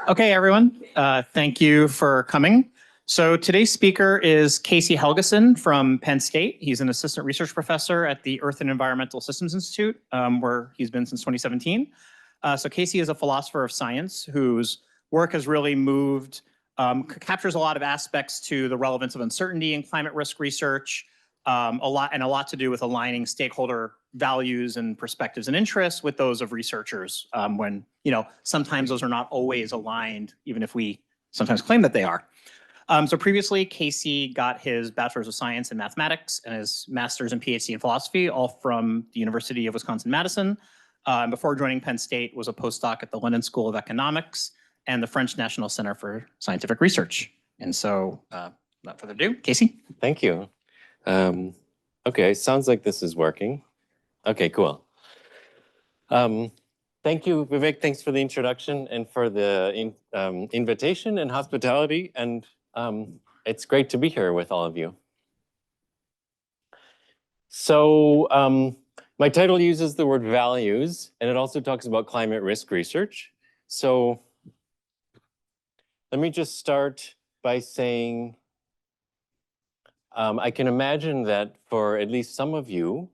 Okay, everyone, thank you for coming. So today's speaker is Casey Helgeson from Penn State. He's an assistant research professor at the Earth and Environmental Systems Institute, where he's been since 2017. So Casey is a philosopher of science whose work has really captures a lot of aspects to the relevance of uncertainty in climate risk research, a lot to do with aligning stakeholder values and perspectives and interests with those of researchers when, sometimes those are not always aligned, even if we sometimes claim that they are. So previously, Casey got his Bachelor's of Science in Mathematics and his Master's and PhD in Philosophy, all from the University of Wisconsin-Madison. Before joining Penn State, was a postdoc at the London School of Economics and the French National Center for Scientific Research. And so, without further ado, Casey. Thank you. Okay, sounds like this is working. Okay, cool. Thank you, Vivek. Thanks for the introduction and for the invitation and hospitality. And it's great to be here with all of you. So my title uses the word values, and it also talks about climate risk research. So let me just start by saying I can imagine that for at least some of you,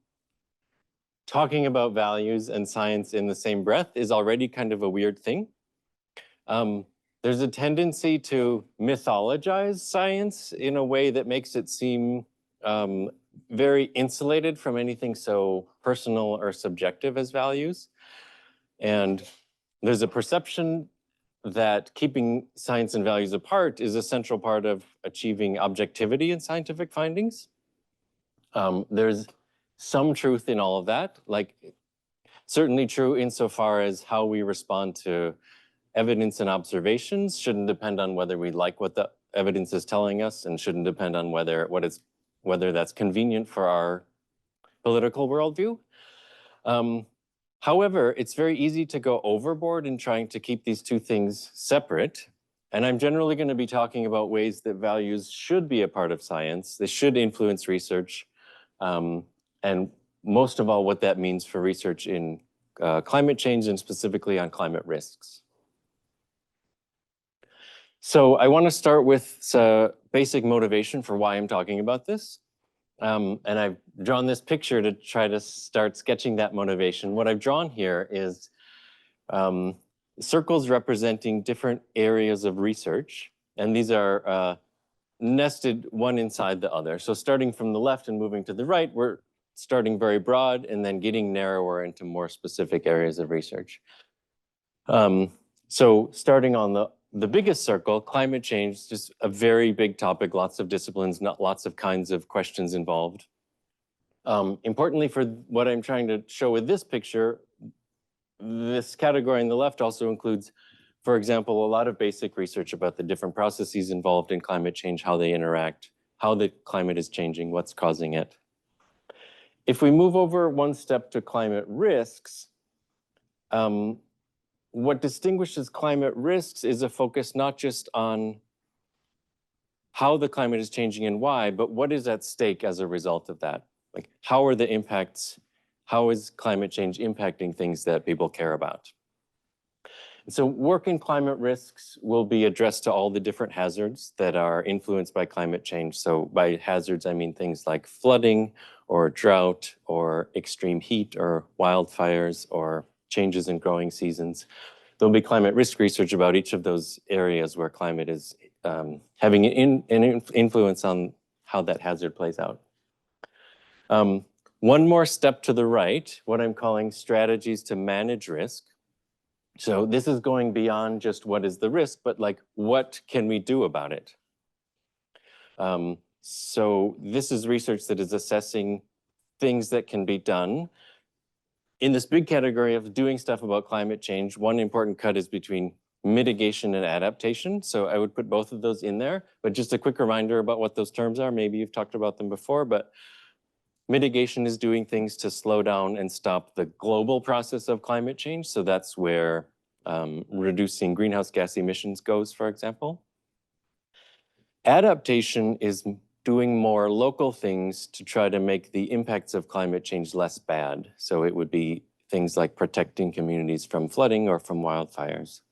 talking about values and science in the same breath is already kind of a weird thing. There's a tendency to mythologize science in a way that makes it seem very insulated from anything so personal or subjective as values. And there's a perception that keeping science and values apart is a central part of achieving objectivity in scientific findings. There's some truth in all of that, like certainly true insofar as how we respond to evidence and observations shouldn't depend on whether we like what the evidence is telling us, and shouldn't depend on whether that's convenient for our political worldview. However, it's very easy to go overboard in trying to keep these two things separate. And I'm generally going to be talking about ways that values should be a part of science. They should influence research. And most of all, what that means for research in climate change and specifically on climate risks. So I want to start with some basic motivation for why I'm talking about this. And I've drawn this picture to try to start sketching that motivation. What I've drawn here is circles representing different areas of research. And these are nested one inside the other. So starting from the left and moving to the right, we're starting very broad and then getting narrower into more specific areas of research. So starting on the biggest circle, climate change, just a very big topic, lots of disciplines, not lots of kinds of questions involved. Importantly for what I'm trying to show with this picture, this category on the left also includes, for example, a lot of basic research about the different processes involved in climate change, how they interact, how the climate is changing, what's causing it. If we move over one step to climate risks, what distinguishes climate risks is a focus not just on how the climate is changing and why, but what is at stake as a result of that? Like, how are the impacts, how is climate change impacting things that people care about? And so work in climate risks will be addressed to all the different hazards that are influenced by climate change. So by hazards, I mean things like flooding or drought or extreme heat or wildfires or changes in growing seasons. There'll be climate risk research about each of those areas where climate is having an influence on how that hazard plays out. One more step to the right, what I'm calling strategies to manage risk. So this is going beyond just what is the risk, but like, what can we do about it? So this is research that is assessing things that can be done. In this big category of doing stuff about climate change, one important cut is between mitigation and adaptation. So I would put both of those in there, but just a quick reminder about what those terms are. Maybe you've talked about them before, but mitigation is doing things to slow down and stop the global process of climate change. So that's where reducing greenhouse gas emissions goes, for example. Adaptation is doing more local things to try to make the impacts of climate change less bad. So it would be things like protecting communities from flooding or from wildfires.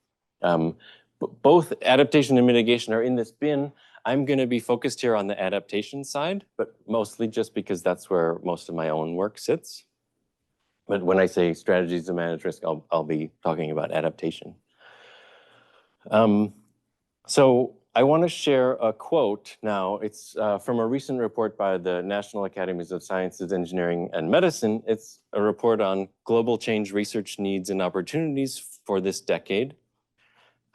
both adaptation and mitigation are in this bin. I'm going to be focused here on the adaptation side, but mostly just because that's where most of my own work sits. But when I say strategies to manage risk, I'll be talking about adaptation. So I want to share a quote now. It's from a recent report by the National Academies of Sciences, Engineering, and Medicine. It's a report on global change research needs and opportunities for this decade.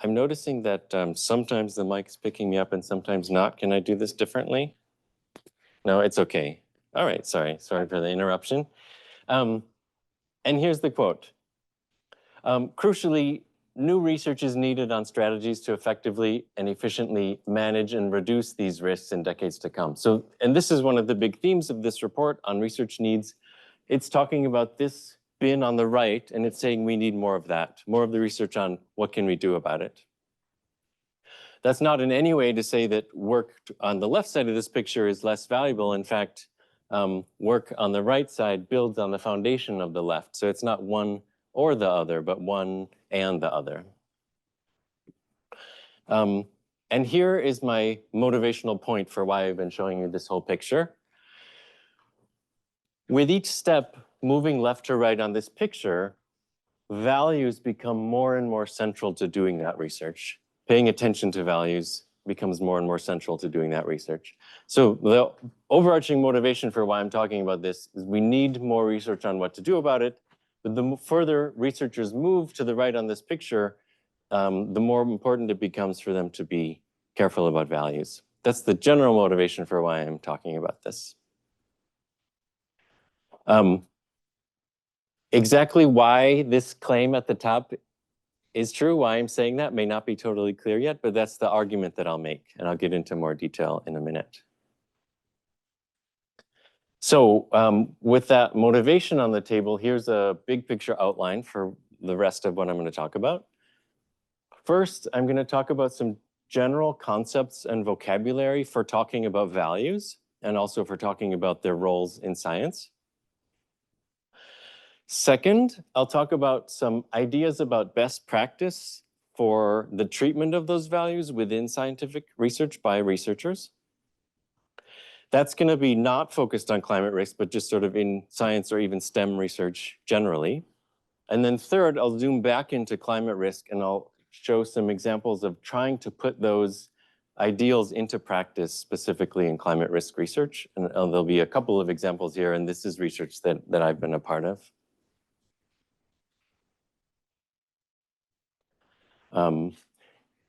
I'm noticing that sometimes the mic's picking me up and sometimes not. Can I do this differently? No, it's okay. All right, sorry for the interruption. And here's the quote. Crucially, new research is needed on strategies to effectively and efficiently manage and reduce these risks in decades to come. So, and this is one of the big themes of this report on research needs. It's talking about this bin on the right, and it's saying we need more of that, more of the research on what can we do about it. That's not in any way to say that work on the left side of this picture is less valuable. In fact, work on the right side builds on the foundation of the left. So it's not one or the other, but one and the other. And here is my motivational point for why I've been showing you this whole picture. With each step moving left to right on this picture, values become more and more central to doing that research. Paying attention to values becomes more and more central to doing that research. So the overarching motivation for why I'm talking about this is we need more research on what to do about it. But the further researchers move to the right on this picture, the more important it becomes for them to be careful about values. That's the general motivation for why I'm talking about this. Exactly why this claim at the top is true, why I'm saying that may not be totally clear yet, but that's the argument that I'll make, and I'll get into more detail in a minute. So with that motivation on the table, here's a big picture outline for the rest of what I'm going to talk about. First, I'm going to talk about some general concepts and vocabulary for talking about values, and also for talking about their roles in science. Second, I'll talk about some ideas about best practice for the treatment of those values within scientific research by researchers. That's going to be not focused on climate risk, but just sort of in science or even STEM research generally. And then third, I'll zoom back into climate risk and I'll show some examples of trying to put those ideals into practice, specifically in climate risk research. And there'll be a couple of examples here, and this is research that I've been a part of.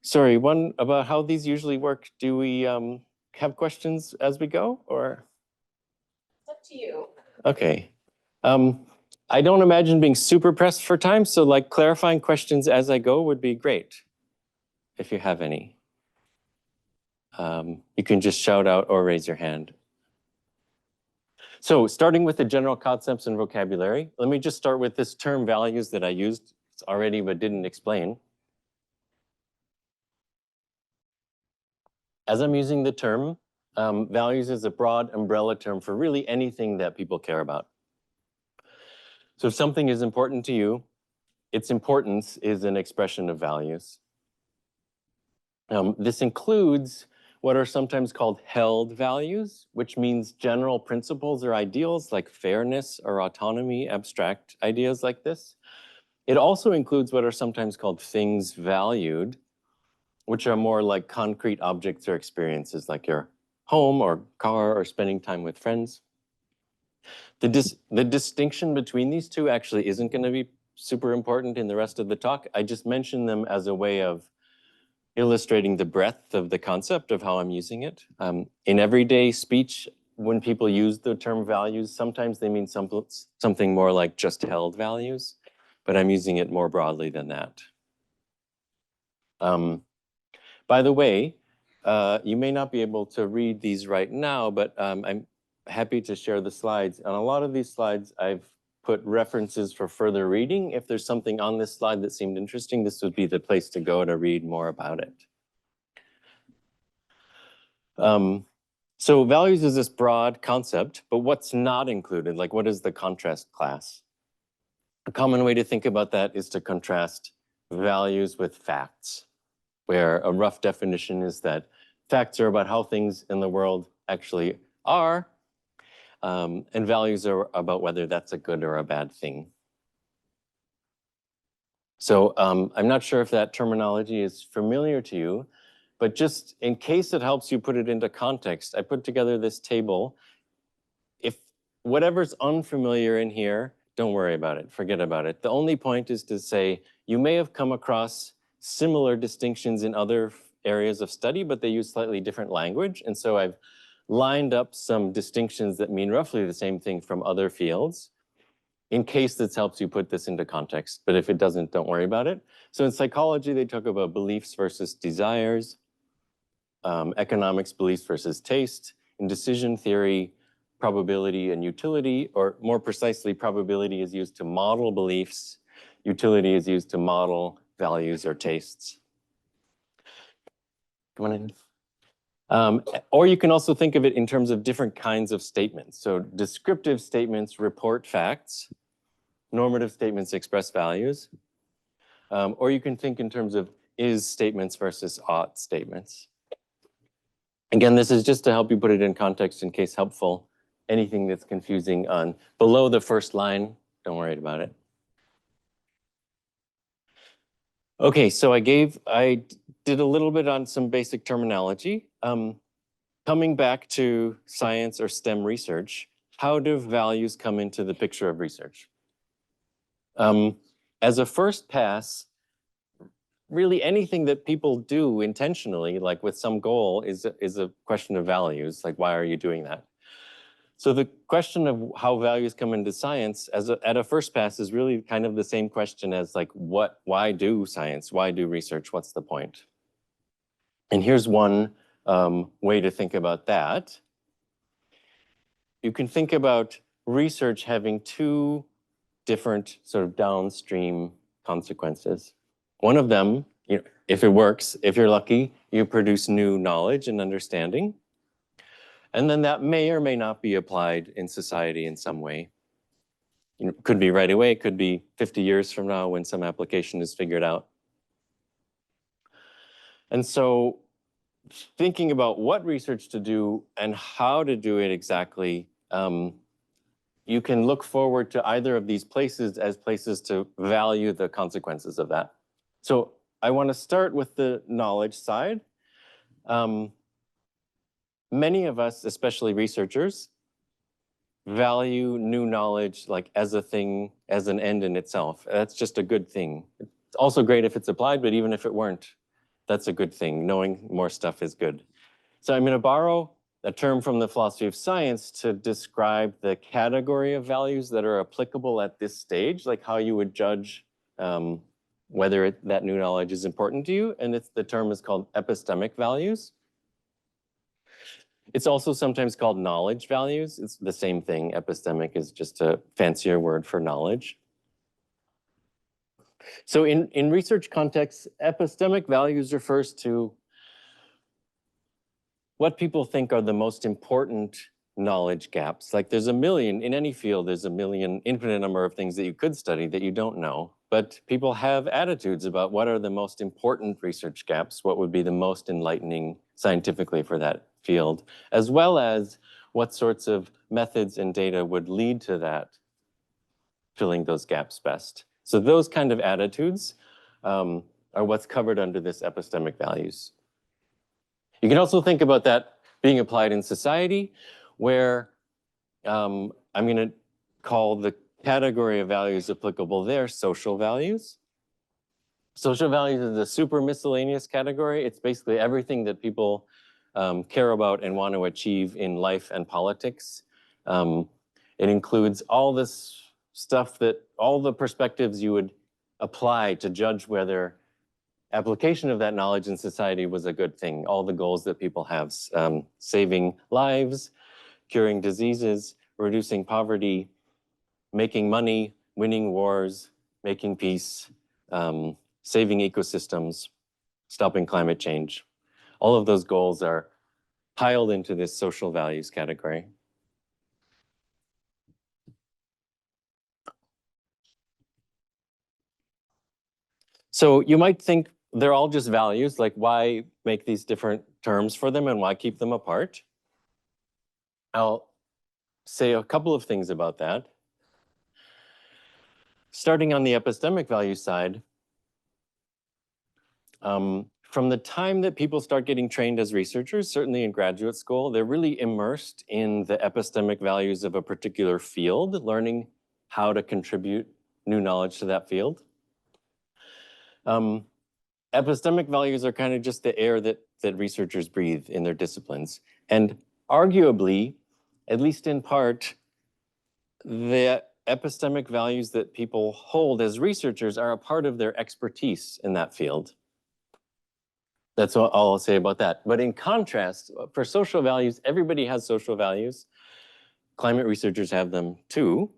Sorry, one about how these usually work. Do we have questions as we go, or? It's up to you. Okay. I don't imagine being super pressed for time, so like clarifying questions as I go would be great, if you have any. You can just shout out or raise your hand. So starting with the general concepts and vocabulary, let me just start with this term values that I used already but didn't explain. As I'm using the term, values is a broad umbrella term for really anything that people care about. So if something is important to you, its importance is an expression of values. This includes what are sometimes called held values, which means general principles or ideals like fairness or autonomy, abstract ideas like this. It also includes what are sometimes called things valued, which are more like concrete objects or experiences like your home or car or spending time with friends. The distinction between these two actually isn't going to be super important in the rest of the talk. I just mentioned them as a way of illustrating the breadth of the concept of how I'm using it. In everyday speech, when people use the term values, sometimes they mean something more like just held values, but I'm using it more broadly than that. By the way, you may not be able to read these right now, but I'm happy to share the slides. On a lot of these slides, I've put references for further reading. If there's something on this slide that seemed interesting, this would be the place to go to read more about it. So values is this broad concept, but what's not included? Like, what is the contrast class? A common way to think about that is to contrast values with facts. where a rough definition is that facts are about how things in the world actually are, and values are about whether that's a good or a bad thing. So I'm not sure if that terminology is familiar to you, but just in case it helps you put it into context, I put together this table. If whatever's unfamiliar in here, don't worry about it, forget about it. The only point is to say, you may have come across similar distinctions in other areas of study, but they use slightly different language. And so I've lined up some distinctions that mean roughly the same thing from other fields, in case this helps you put this into context. But if it doesn't, don't worry about it. So in psychology, they talk about beliefs versus desires, economics, beliefs versus taste. In decision theory, probability and utility, or more precisely, probability is used to model beliefs. Utility is used to model values or tastes. Come on in. Or you can also think of it in terms of different kinds of statements. So descriptive statements report facts. Normative statements express values. Or you can think in terms of is statements versus ought statements. Again, this is just to help you put it in context in case helpful. Anything that's confusing on below the first line, don't worry about it. Okay, so I did a little bit on some basic terminology. Coming back to science or STEM research, how do values come into the picture of research? As a first pass, really anything that people do intentionally, like with some goal, is a question of values, like why are you doing that? So the question of how values come into science at a first pass is really kind of the same question as like, why do science? Why do research? What's the point? And here's one way to think about that. You can think about research having two different sort of downstream consequences. One of them, if it works, if you're lucky, you produce new knowledge and understanding. And then that may or may not be applied in society in some way. Could be right away, could be 50 years from now when some application is figured out. And so thinking about what research to do and how to do it exactly, you can look forward to either of these places as places to value the consequences of that. So I want to start with the knowledge side. Many of us, especially researchers, value new knowledge like as a thing, as an end in itself. That's just a good thing. It's also great if it's applied, but even if it weren't, that's a good thing. Knowing more stuff is good. So I'm going to borrow a term from the philosophy of science to describe the category of values that are applicable at this stage, like how you would judge whether that new knowledge is important to you. And the term is called epistemic values. It's also sometimes called knowledge values. It's the same thing. Epistemic is just a fancier word for knowledge. So in research contexts, epistemic values refers to what people think are the most important knowledge gaps. Like there's a million, in any field, there's a million, infinite number of things that you could study that you don't know. But people have attitudes about what are the most important research gaps, what would be the most enlightening scientifically for that field, as well as what sorts of methods and data would lead to that, filling those gaps best. So those kind of attitudes are what's covered under this epistemic values. You can also think about that being applied in society, where I'm going to call the category of values applicable there social values. Social values is a super miscellaneous category. It's basically everything that people care about and want to achieve in life and politics. It includes all this stuff all the perspectives you would apply to judge whether application of that knowledge in society was a good thing. All the goals that people have, saving lives, curing diseases, reducing poverty, making money, winning wars, making peace, saving ecosystems, stopping climate change. All of those goals are piled into this social values category. So you might think they're all just values. Like, why make these different terms for them and why keep them apart? I'll say a couple of things about that. Starting on the epistemic value side, from the time that people start getting trained as researchers, certainly in graduate school, they're really immersed in the epistemic values of a particular field, learning how to contribute new knowledge to that field. Epistemic values are kind of just the air that researchers breathe in their disciplines. And arguably, at least in part, the epistemic values that people hold as researchers are a part of their expertise in that field. That's all I'll say about that. But in contrast, for social values, everybody has social values. Climate researchers have them too.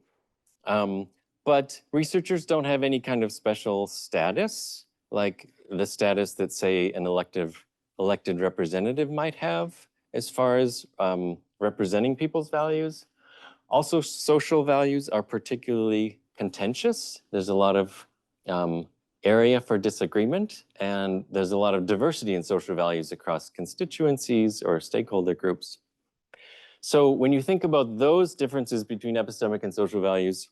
But researchers don't have any kind of special status, like the status that, say, an elected representative might have as far as representing people's values. Also, social values are particularly contentious. There's a lot of area for disagreement, and there's a lot of diversity in social values across constituencies or stakeholder groups. So when you think about those differences between epistemic and social values,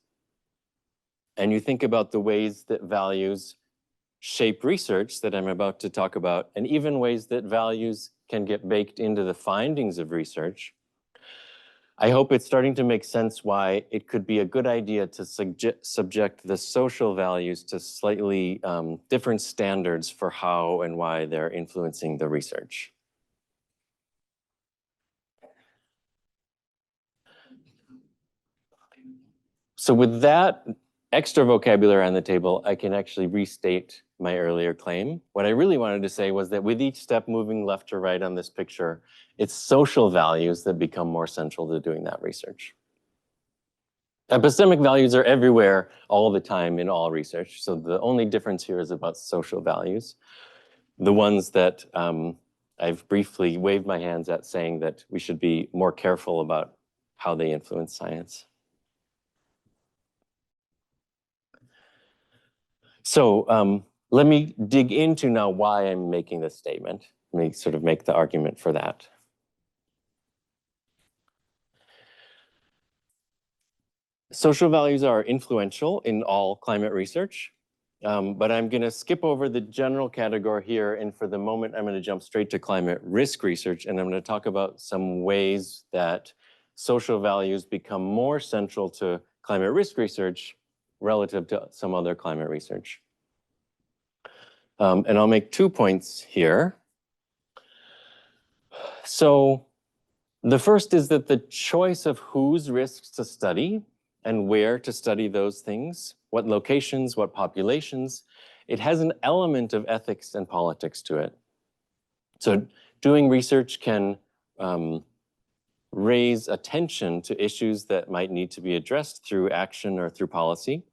and you think about the ways that values shape research that I'm about to talk about, and even ways that values can get baked into the findings of research, I hope it's starting to make sense why it could be a good idea to subject the social values to slightly different standards for how and why they're influencing the research. So with that extra vocabulary on the table, I can actually restate my earlier claim. What I really wanted to say was that with each step moving left to right on this picture, it's social values that become more central to doing that research. Epistemic values are everywhere all the time in all research. So the only difference here is about social values. The ones that I've briefly waved my hands at, saying that we should be more careful about how they influence science. So let me dig into now why I'm making this statement. Let me sort of make the argument for that. Social values are influential in all climate research, but I'm going to skip over the general category here, and for the moment, I'm going to jump straight to climate risk research, and I'm going to talk about some ways that social values become more central to climate risk research relative to some other climate research. And I'll make 2 points here. So the first is that the choice of whose risks to study and where to study those things, what locations, what populations, it has an element of ethics and politics to it. So doing research can raise attention to issues that might need to be addressed through action or through policy.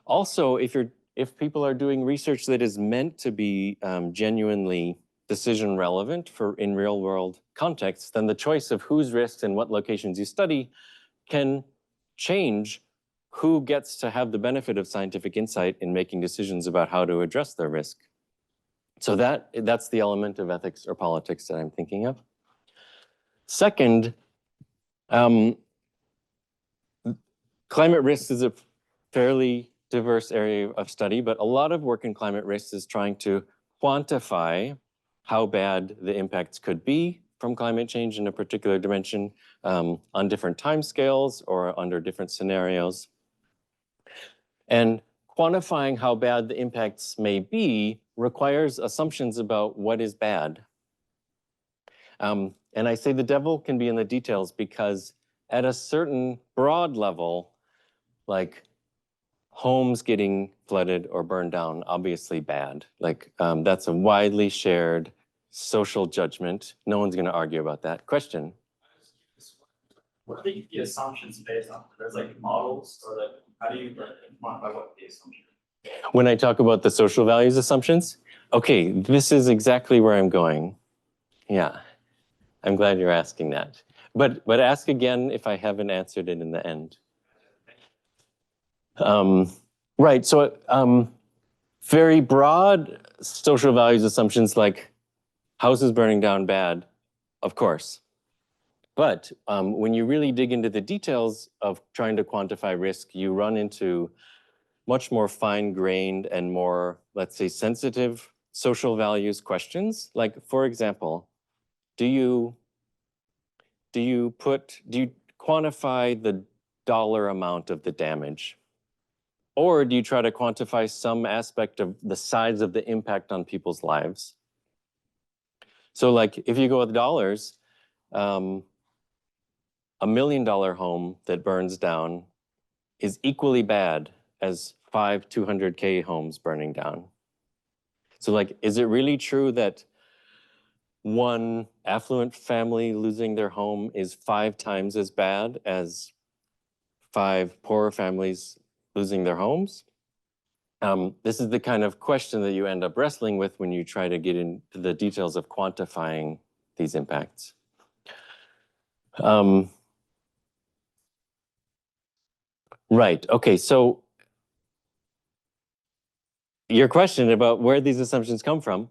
Also, if people are doing research that is meant to be genuinely decision relevant for in real world contexts, then the choice of whose risks and what locations you study can change who gets to have the benefit of scientific insight in making decisions about how to address their risk. So that's the element of ethics or politics that I'm thinking of. Second, climate risks is a fairly diverse area of study, but a lot of work in climate risks is trying to quantify how bad the impacts could be from climate change in a particular dimension on different timescales or under different scenarios. And quantifying how bad the impacts may be requires assumptions about what is bad. And I say the devil can be in the details because at a certain broad level, like homes getting flooded or burned down, obviously bad. Like that's a widely shared social judgment. No one's going to argue about that. Question? What are the assumptions based on? There's like models, or like how do you quantify what the assumption is? When I talk about the social values assumptions, okay, this is exactly where I'm going. Yeah, I'm glad you're asking that. But ask again if I haven't answered it in the end. Right, so very broad social values assumptions like houses burning down bad, of course. But when you really dig into the details of trying to quantify risk, you run into much more fine-grained and more, let's say, sensitive social values questions. Like, for example, do you quantify the dollar amount of the damage? Or do you try to quantify some aspect of the size of the impact on people's lives? So like, if you go with dollars, $1 million home that burns down is equally bad as 5 200K homes burning down. So like, is it really true that one affluent family losing their home is 5 times as bad as 5 poorer families losing their homes? This is the kind of question that you end up wrestling with when you try to get into the details of quantifying these impacts. Right, okay, so your question about where these assumptions come from,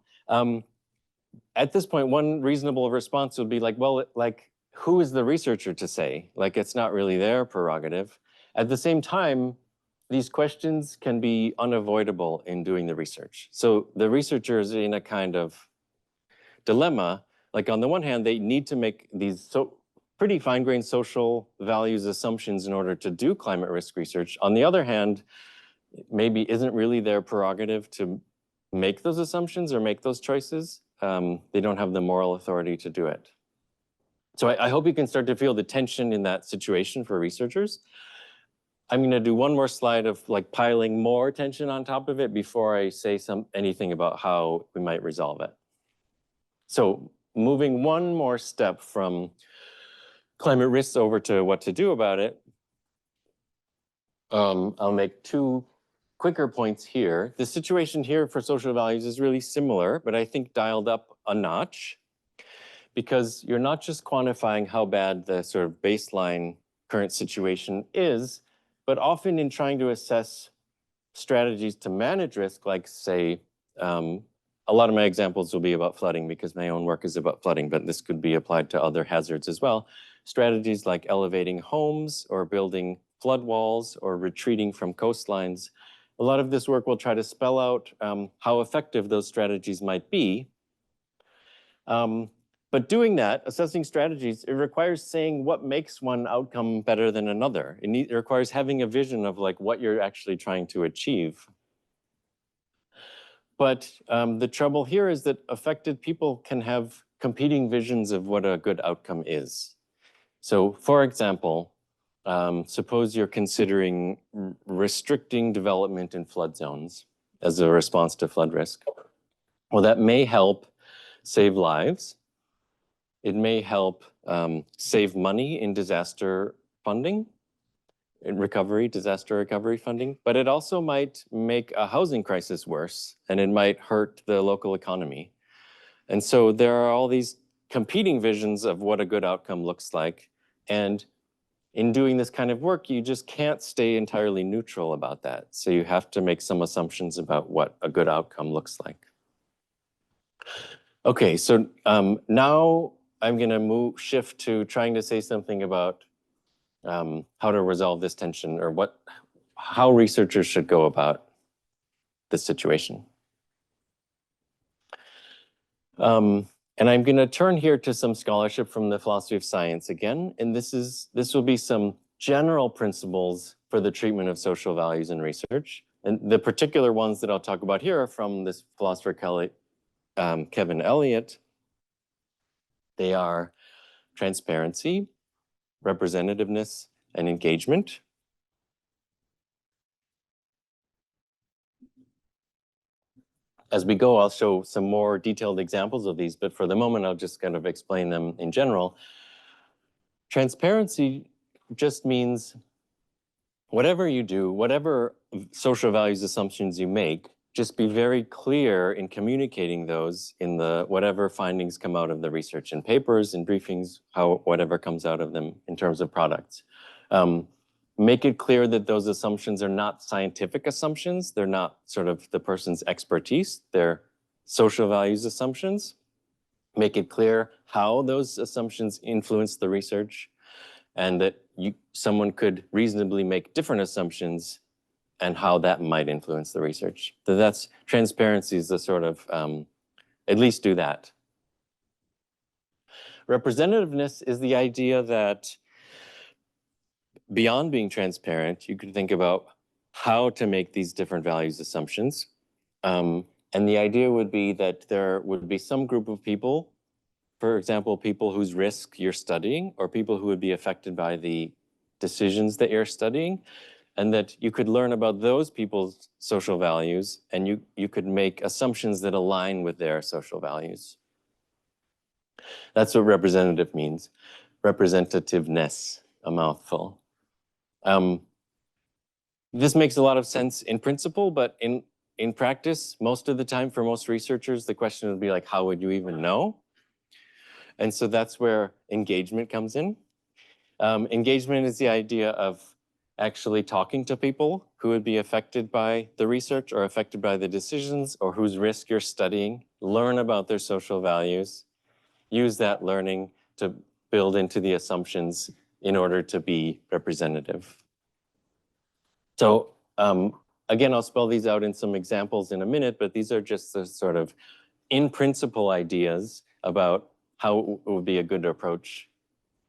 at this point, one reasonable response would be like, well, like, who is the researcher to say? Like, it's not really their prerogative. At the same time, these questions can be unavoidable in doing the research. So the researcher is in a kind of dilemma. Like, on the one hand, they need to make these pretty fine-grained social values assumptions in order to do climate risk research. On the other hand, maybe isn't really their prerogative to make those assumptions or make those choices. They don't have the moral authority to do it. So I hope you can start to feel the tension in that situation for researchers. I'm going to do one more slide of like piling more tension on top of it before I say anything about how we might resolve it. So moving one more step from climate risks over to what to do about it, I'll make 2 quicker points here. The situation here for social values is really similar, but I think dialed up a notch, because you're not just quantifying how bad the sort of baseline current situation is, but often in trying to assess strategies to manage risk, like say, a lot of my examples will be about flooding because my own work is about flooding, but this could be applied to other hazards as well. Strategies like elevating homes or building flood walls or retreating from coastlines. A lot of this work will try to spell out how effective those strategies might be. But doing that, assessing strategies, it requires saying what makes one outcome better than another. It requires having a vision of like what you're actually trying to achieve. But the trouble here is that affected people can have competing visions of what a good outcome is. So for example, suppose you're considering restricting development in flood zones as a response to flood risk. Well, that may help save lives. It may help save money in disaster funding, disaster recovery funding, but it also might make a housing crisis worse, and it might hurt the local economy. And so there are all these competing visions of what a good outcome looks like. And in doing this kind of work, you just can't stay entirely neutral about that. So you have to make some assumptions about what a good outcome looks like. Okay, so now I'm going to shift to trying to say something about how to resolve this tension, or how researchers should go about this situation. And I'm going to turn here to some scholarship from the philosophy of science again, and this will be some general principles for the treatment of social values in research. And the particular ones that I'll talk about here are from this philosopher Kevin Elliott. They are transparency, representativeness, and engagement. As we go, I'll show some more detailed examples of these, but for the moment, I'll just kind of explain them in general. Transparency just means whatever you do, whatever social values assumptions you make, just be very clear in communicating those in whatever findings come out of the research, in papers, in briefings, whatever comes out of them in terms of products. make it clear that those assumptions are not scientific assumptions. They're not sort of the person's expertise. They're social values assumptions. Make it clear how those assumptions influence the research, and that someone could reasonably make different assumptions and how that might influence the research. So that's transparency is the sort of, at least do that. Representativeness is the idea that beyond being transparent, you could think about how to make these different values assumptions. And the idea would be that there would be some group of people, for example, people whose risk you're studying, or people who would be affected by the decisions that you're studying, and that you could learn about those people's social values, and you could make assumptions that align with their social values. That's what representative means. Representativeness, a mouthful. This makes a lot of sense in principle, but in practice, most of the time for most researchers, the question would be like, how would you even know? And so that's where engagement comes in. Engagement is the idea of actually talking to people who would be affected by the research or affected by the decisions or whose risk you're studying, learn about their social values, use that learning to build into the assumptions in order to be representative. So again, I'll spell these out in some examples in a minute, but these are just the sort of in principle ideas about how it would be a good approach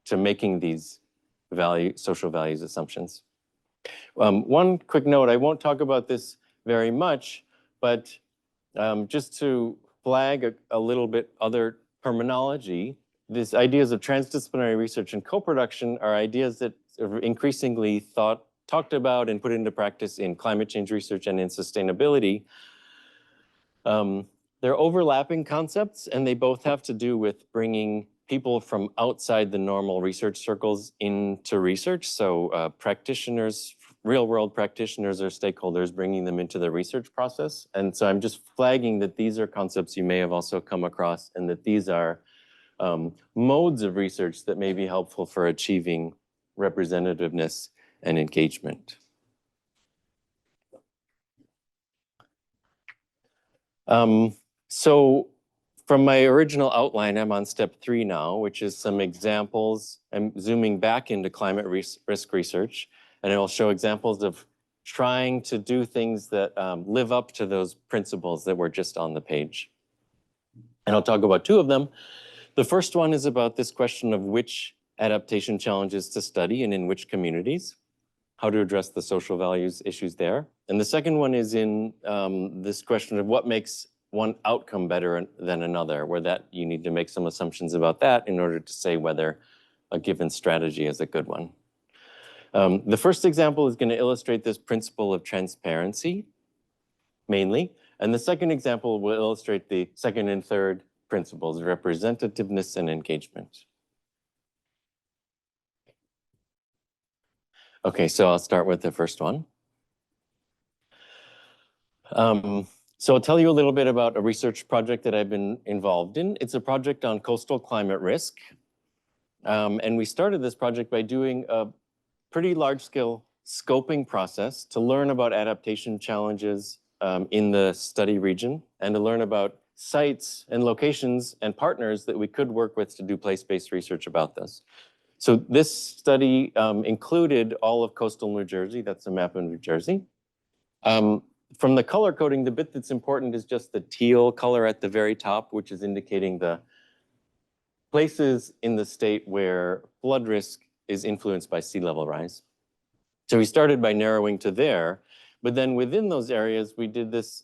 to making these social values assumptions. One quick note, I won't talk about this very much, but just to flag a little bit other terminology, these ideas of transdisciplinary research and co-production are ideas that are increasingly talked about and put into practice in climate change research and in sustainability. They're overlapping concepts, and they both have to do with bringing people from outside the normal research circles into research. So practitioners, real world practitioners or stakeholders, bringing them into the research process. And so I'm just flagging that these are concepts you may have also come across, and that these are modes of research that may be helpful for achieving representativeness and engagement. So from my original outline, I'm on step 3 now, which is some examples. I'm zooming back into climate risk research, and it will show examples of trying to do things that live up to those principles that were just on the page. And I'll talk about 2 of them. The first one is about this question of which adaptation challenges to study and in which communities, how to address the social values issues there. And the second one is in this question of what makes one outcome better than another, where that you need to make some assumptions about that in order to say whether a given strategy is a good one. The first example is going to illustrate this principle of transparency, mainly. And the second example will illustrate the second and third principles, representativeness and engagement. Okay, so I'll start with the first one. So I'll tell you a little bit about a research project that I've been involved in. It's a project on coastal climate risk. And we started this project by doing a pretty large-scale scoping process to learn about adaptation challenges in the study region, and to learn about sites and locations and partners that we could work with to do place-based research about this. So this study included all of coastal New Jersey. That's a map of New Jersey. From the color coding, the bit that's important is just the teal color at the very top, which is indicating the places in the state where flood risk is influenced by sea level rise. So we started by narrowing to there, but then within those areas, we did this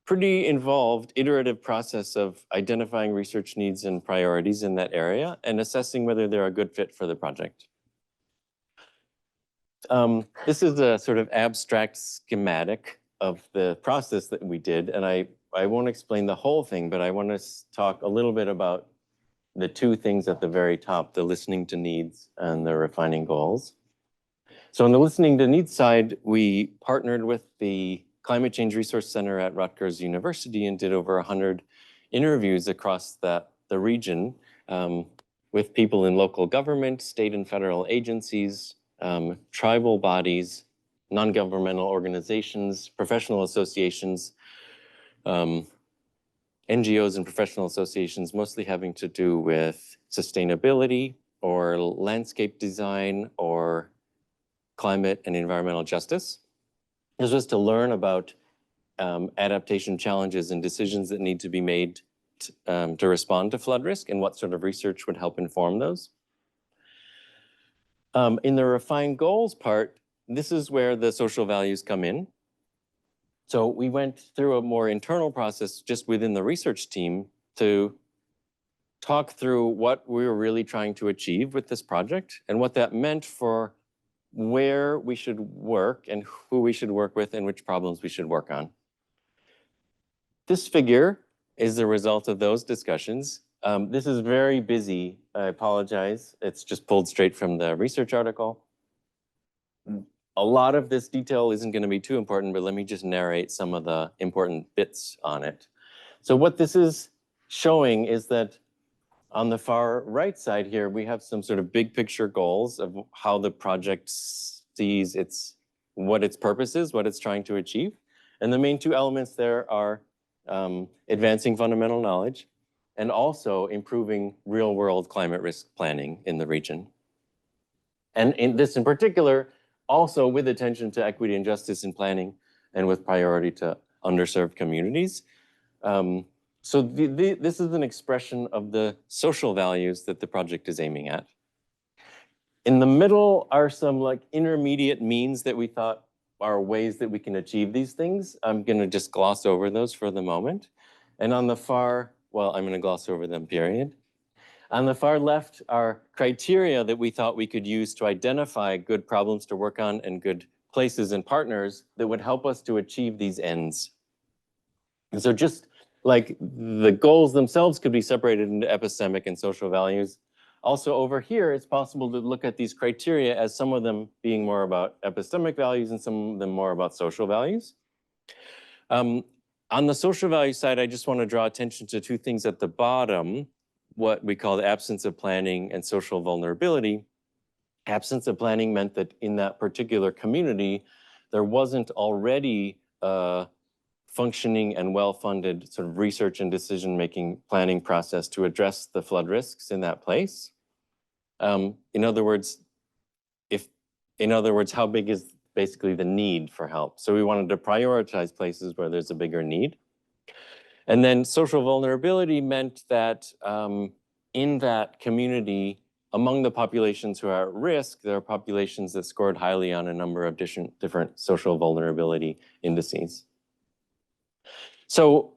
pretty involved iterative process of identifying research needs and priorities in that area and assessing whether they're a good fit for the project. This is a sort of abstract schematic of the process that we did, and I won't explain the whole thing, but I want to talk a little bit about the 2 things at the very top, the listening to needs and the refining goals. So on the listening to needs side, we partnered with the Climate Change Resource Center at Rutgers University and did over 100 interviews across the region with people in local government, state and federal agencies, tribal bodies, non-governmental organizations, professional associations, NGOs and professional associations, mostly having to do with sustainability or landscape design or climate and environmental justice. This was to learn about adaptation challenges and decisions that need to be made to respond to flood risk and what sort of research would help inform those. In the refined goals part, this is where the social values come in. So we went through a more internal process just within the research team to talk through what we were really trying to achieve with this project and what that meant for where we should work and who we should work with and which problems we should work on. This figure is the result of those discussions. This is very busy. I apologize. It's just pulled straight from the research article. A lot of this detail isn't going to be too important, but let me just narrate some of the important bits on it. So what this is showing is that on the far right side here, we have some sort of big picture goals of how the project sees what its purpose is, what it's trying to achieve. And the main two elements there are advancing fundamental knowledge and also improving real world climate risk planning in the region. And in this in particular, also with attention to equity and justice in planning and with priority to underserved communities. So this is an expression of the social values that the project is aiming at. In the middle are some like intermediate means that we thought are ways that we can achieve these things. I'm gonna just gloss over those for the moment. And on the far, well, I'm gonna gloss over them, period. On the far left are criteria that we thought we could use to identify good problems to work on and good places and partners that would help us to achieve these ends. And so just like the goals themselves could be separated into epistemic and social values. Also over here, it's possible to look at these criteria as some of them being more about epistemic values and some of them more about social values. On the social value side, I just want to draw attention to two things at the bottom, what we call the absence of planning and social vulnerability. Absence of planning meant that in that particular community, there wasn't already a functioning and well-funded sort of research and decision-making planning process to address the flood risks in that place. In other words, how big is basically the need for help? So we wanted to prioritize places where there's a bigger need. And then social vulnerability meant that in that community, among the populations who are at risk, there are populations that scored highly on a number of different social vulnerability indices. So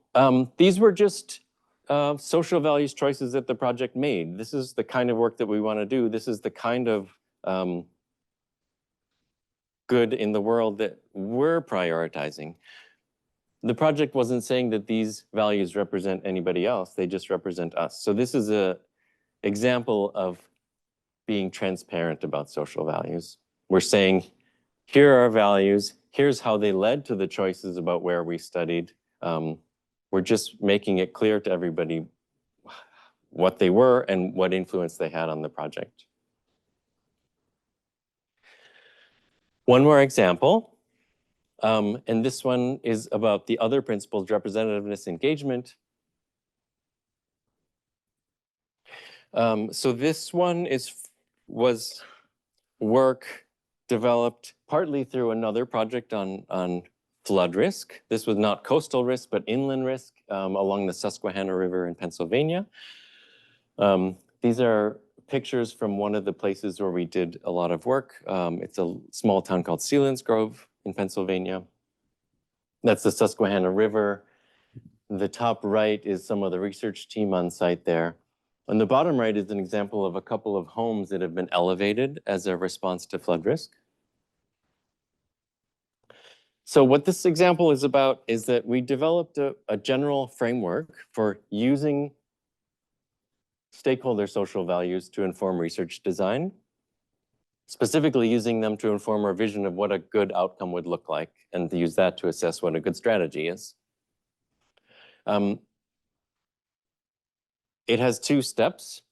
these were just social values choices that the project made. This is the kind of work that we want to do. This is the kind of good in the world that we're prioritizing. The project wasn't saying that these values represent anybody else. They just represent us. So this is an example of being transparent about social values. We're saying, here are our values. Here's how they led to the choices about where we studied. We're just making it clear to everybody what they were and what influence they had on the project. One more example, and this one is about the other principles, representativeness, engagement. So this one was work developed partly through another project on flood risk. This was not coastal risk, but inland risk along the Susquehanna River in Pennsylvania. These are pictures from one of the places where we did a lot of work. It's a small town called Selinsgrove in Pennsylvania. That's the Susquehanna River. The top right is some of the research team on site there. On the bottom right is an example of a couple of homes that have been elevated as a response to flood risk. So what this example is about is that we developed a general framework for using stakeholder social values to inform research design, specifically using them to inform our vision of what a good outcome would look like, and to use that to assess what a good strategy is. It has two steps.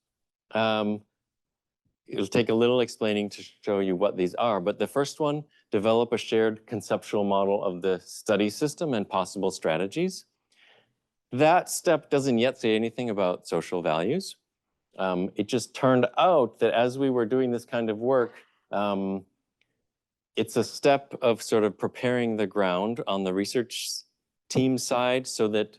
It'll take a little explaining to show you what these are, but the first one, develop a shared conceptual model of the study system and possible strategies. That step doesn't yet say anything about social values. It just turned out that as we were doing this kind of work, it's a step of sort of preparing the ground on the research team side so that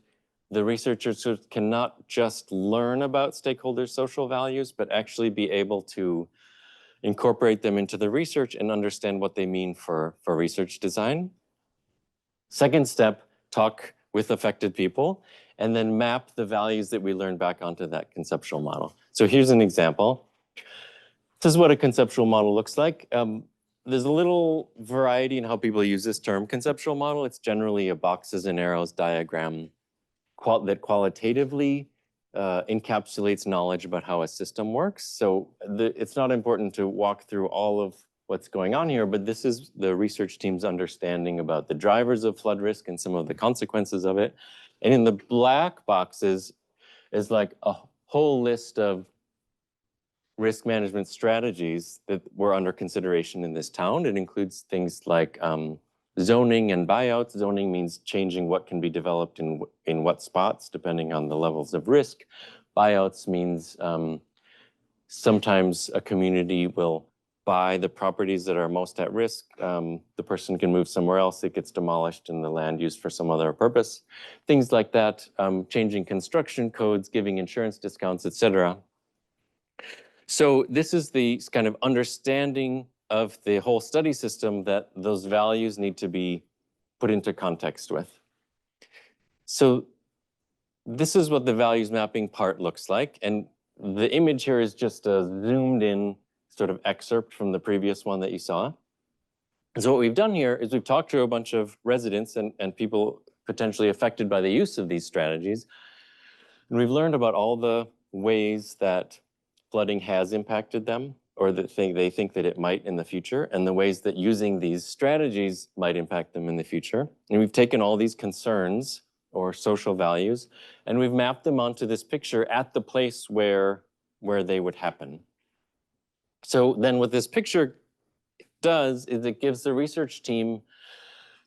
the researchers can not just learn about stakeholders' social values, but actually be able to incorporate them into the research and understand what they mean for research design. Second step, talk with affected people, and then map the values that we learned back onto that conceptual model. So here's an example. This is what a conceptual model looks like. There's a little variety in how people use this term, conceptual model. It's generally a boxes and arrows diagram that qualitatively encapsulates knowledge about how a system works. So it's not important to walk through all of what's going on here, but this is the research team's understanding about the drivers of flood risk and some of the consequences of it. And in the black boxes is like a whole list of risk management strategies that were under consideration in this town. It includes things like zoning and buyouts. Zoning means changing what can be developed in what spots, depending on the levels of risk. Buyouts means sometimes a community will buy the properties that are most at risk. The person can move somewhere else, it gets demolished and the land used for some other purpose. Things like that, changing construction codes, giving insurance discounts, etc. So this is the kind of understanding of the whole study system that those values need to be put into context with. So this is what the values mapping part looks like. And the image here is just a zoomed in sort of excerpt from the previous one that you saw. So what we've done here is we've talked to a bunch of residents and people potentially affected by the use of these strategies. And we've learned about all the ways that flooding has impacted them, or that they think that it might in the future, and the ways that using these strategies might impact them in the future. And we've taken all these concerns or social values, and we've mapped them onto this picture at the place where they would happen. So then what this picture does is it gives the research team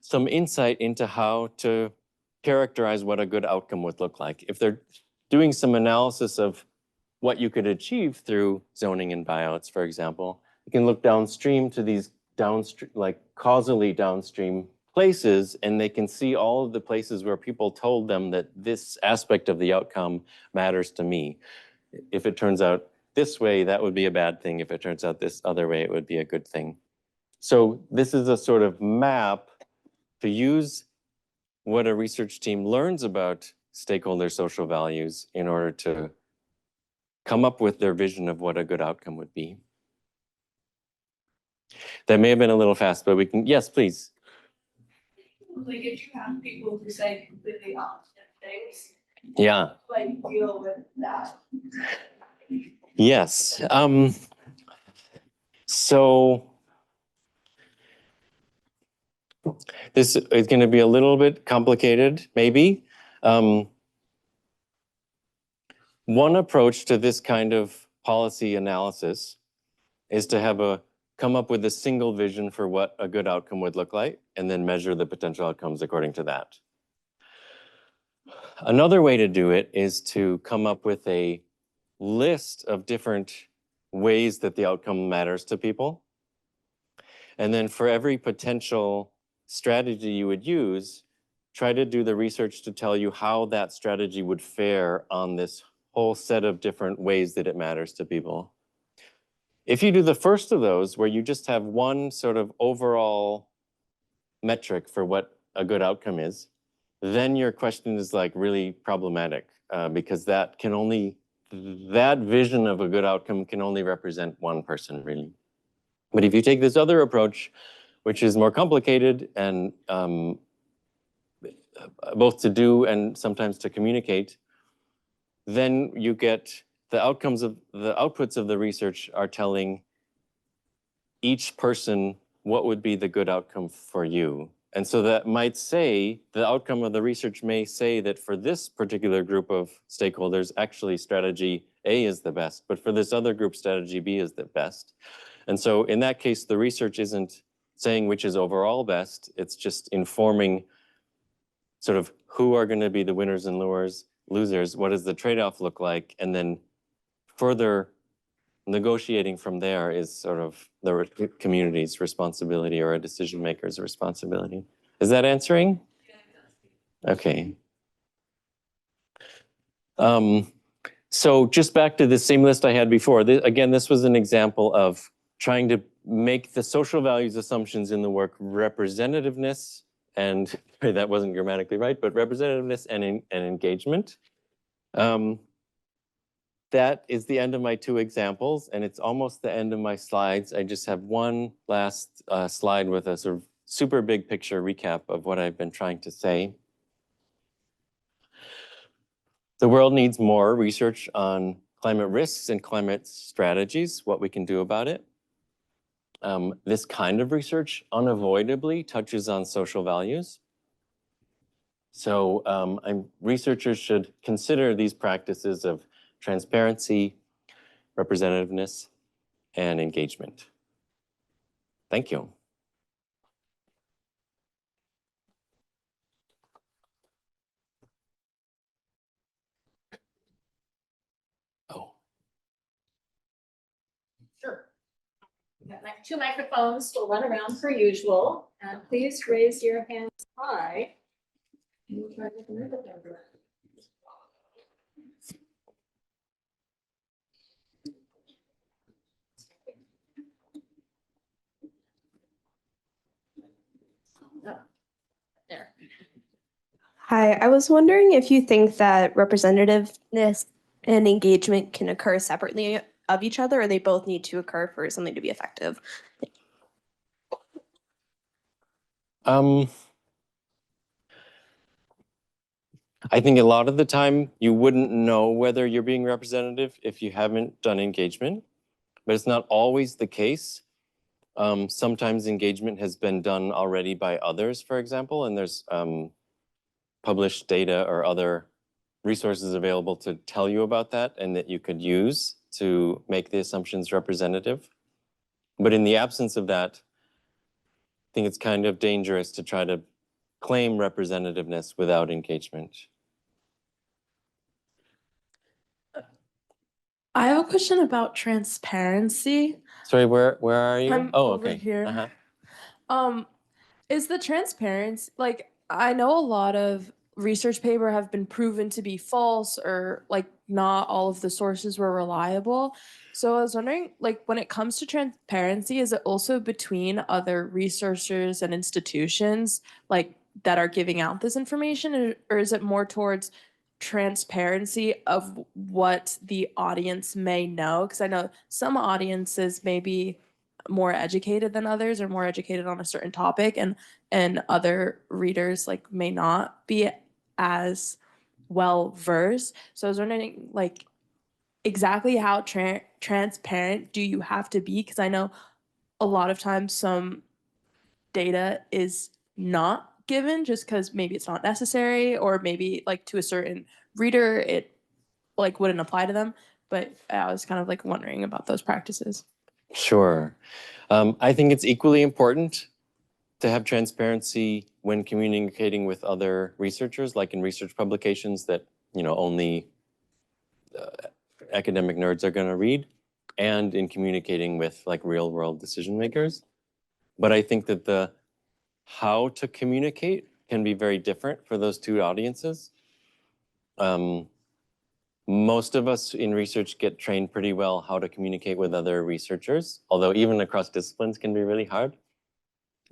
some insight into how to characterize what a good outcome would look like. If they're doing some analysis of what you could achieve through zoning and buyouts, for example, you can look downstream to these downstream, like causally downstream places, and they can see all of the places where people told them that this aspect of the outcome matters to me. If it turns out this way, that would be a bad thing. If it turns out this other way, it would be a good thing. So this is a sort of map to use what a research team learns about stakeholder social values in order to come up with their vision of what a good outcome would be. That may have been a little fast, but we can, yes, please. Like if you have people who say completely opposite things, Yeah. like deal with that. Yes. So this is going to be a little bit complicated, maybe. One approach to this kind of policy analysis is to come up with a single vision for what a good outcome would look like, and then measure the potential outcomes according to that. Another way to do it is to come up with a list of different ways that the outcome matters to people. And then for every potential strategy you would use, try to do the research to tell you how that strategy would fare on this whole set of different ways that it matters to people. If you do the first of those, where you just have one sort of overall metric for what a good outcome is, then your question is like really problematic because that vision of a good outcome can only represent one person really. But if you take this other approach, which is more complicated and both to do and sometimes to communicate, then you get the outputs of the research are telling each person what would be the good outcome for you. And so that might say, the outcome of the research may say that for this particular group of stakeholders, actually strategy A is the best, but for this other group, strategy B is the best. And so in that case, the research isn't saying which is overall best, it's just informing sort of who are going to be the winners and losers, what does the trade-off look like, and then further negotiating from there is sort of the community's responsibility or a decision maker's responsibility. Is that answering? Okay. So just back to the same list I had before. Again, this was an example of trying to make the social values assumptions in the work representativeness and that wasn't grammatically right, but representativeness and engagement. That is the end of my two examples, and it's almost the end of my slides. I just have one last slide with a sort of super big picture recap of what I've been trying to say. The world needs more research on climate risks and climate strategies, what we can do about it. This kind of research unavoidably touches on social values. So researchers should consider these practices of transparency, representativeness, and engagement. Thank you. Oh. Sure. We got two microphones, we'll run around per usual, and please raise your hands high. And we'll try to get the microphone around. Oh, there. Hi, I was wondering if you think that representativeness and engagement can occur separately of each other, or they both need to occur for something to be effective. I think a lot of the time you wouldn't know whether you're being representative if you haven't done engagement, but it's not always the case. Sometimes engagement has been done already by others, for example, and there's published data or other resources available to tell you about that and that you could use to make the assumptions representative. But in the absence of that, I think it's kind of dangerous to try to claim representativeness without engagement. I have a question about transparency. Sorry, where are you? I'm Oh, over okay. here. Is the transparency, like, I know a lot of research paper have been proven to be false, or like not all of the sources were reliable. So I was wondering, like, when it comes to transparency, is it also between other researchers and institutions like that are giving out this information, or is it more towards transparency of what the audience may know? Because I know some audiences may be more educated than others, or more educated on a certain topic, and other readers like may not be as well versed. So I was wondering, like, exactly how transparent do you have to be? Because I know a lot of times some data is not given just because maybe it's not necessary, or maybe like to a certain reader it like wouldn't apply to them. But I was kind of like wondering about those practices. Sure. I think it's equally important to have transparency when communicating with other researchers, like in research publications that, you know, only academic nerds are going to read, and in communicating with like real world decision makers. But I think that the how to communicate can be very different for those two audiences. Most of us in research get trained pretty well how to communicate with other researchers, although even across disciplines can be really hard.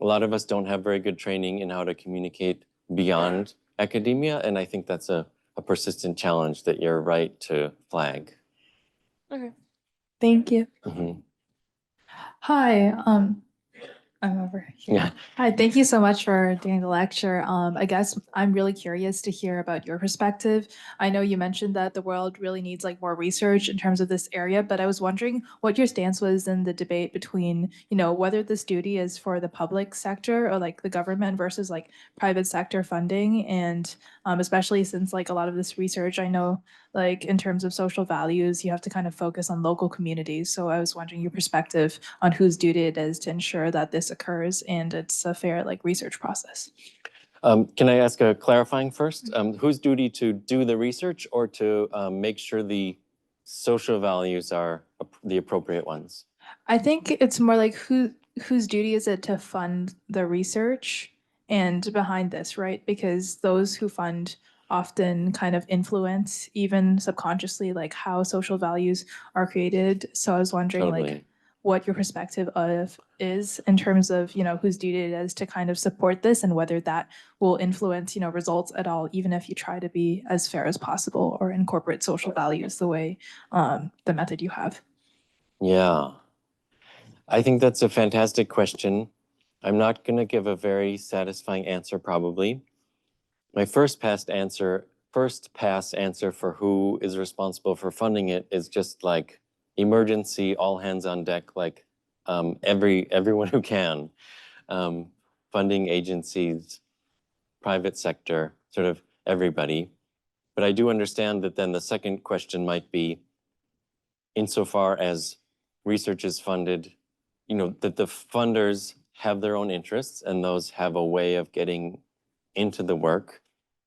A lot of us don't have very good training in how to communicate beyond academia, and I think that's a persistent challenge that you're right to flag. Okay. Thank you. Mm-hmm. Hi, I'm over here. Yeah. Hi, thank you so much for doing the lecture. I guess I'm really curious to hear about your perspective. I know you mentioned that the world really needs like more research in terms of this area, but I was wondering what your stance was in the debate between, you know, whether this duty is for the public sector or like the government versus like private sector funding. And especially since like a lot of this research, I know like in terms of social values, you have to kind of focus on local communities. So I was wondering your perspective on whose duty it is to ensure that this occurs and it's a fair like research process. Can I ask a clarifying first? Whose duty to do the research or to make sure the social values are the appropriate ones? I think it's more like whose duty is it to fund the research and behind this, right? Because those who fund often kind of influence, even subconsciously, like how social values are created. So I was wondering like Totally. what your perspective of is in terms of, you know, whose duty it is to kind of support this and whether that will influence, you know, results at all, even if you try to be as fair as possible or incorporate social values the way the method you have. Yeah. I think that's a fantastic question. I'm not going to give a very satisfying answer, probably. My first pass answer for who is responsible for funding it is just like emergency, all hands on deck, like everyone who can, funding agencies, private sector, sort of everybody. But I do understand that then the second question might be, insofar as research is funded, you know, that the funders have their own interests and those have a way of getting into the work.